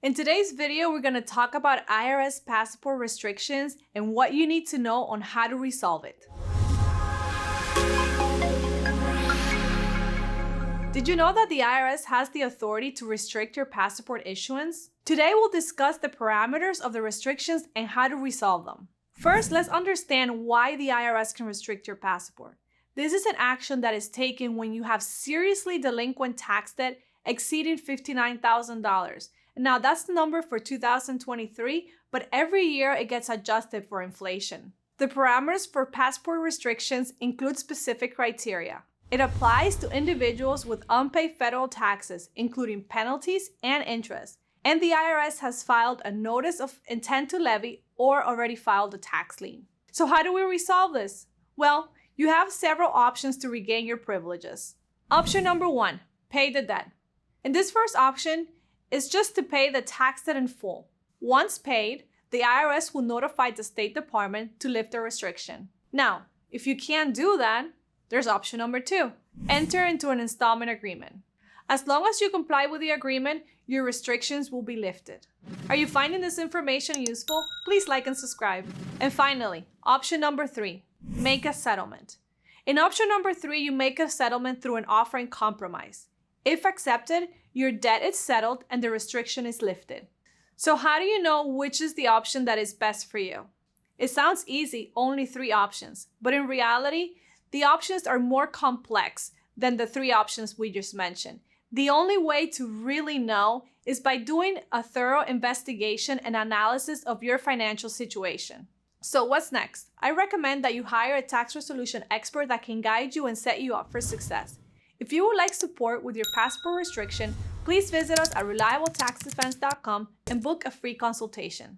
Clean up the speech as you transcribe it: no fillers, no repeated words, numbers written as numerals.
In today's video, we're going to talk about IRS passport restrictions and what you need to know on how to resolve it. Did you know that the IRS has the authority to restrict your passport issuance? Today, we'll discuss the parameters of the restrictions and how to resolve them. First, let's understand why the IRS can restrict your passport. This is an action that is taken when you have seriously delinquent tax debt exceeding $59,000. Now, that's the number for 2023, but every year it gets adjusted for inflation. The parameters for passport restrictions include specific criteria. It applies to individuals with unpaid federal taxes, including penalties and interest, and the IRS has filed a notice of intent to levy or already filed a tax lien. So how do we resolve this? Well, you have several options to regain your privileges. Option number 1, pay the debt. In this first option, is just to pay the tax debt in full. Once paid, the IRS will notify the State Department to lift the restriction. Now, if you can't do that, there's option number 2. Enter into an installment agreement. As long as you comply with the agreement, your restrictions will be lifted. Are you finding this information useful? Please like and subscribe. And finally, option number 3, make a settlement. In option number 3, you make a settlement through an offer in compromise. If accepted, your debt is settled and the restriction is lifted. So how do you know which is the option that is best for you? It sounds easy, only 3 options, but in reality, the options are more complex than the 3 options we just mentioned. The only way to really know is by doing a thorough investigation and analysis of your financial situation. So what's next? I recommend that you hire a tax resolution expert that can guide you and set you up for success. If you would like support with your passport restriction, please visit us at reliabletaxdefense.com and book a free consultation.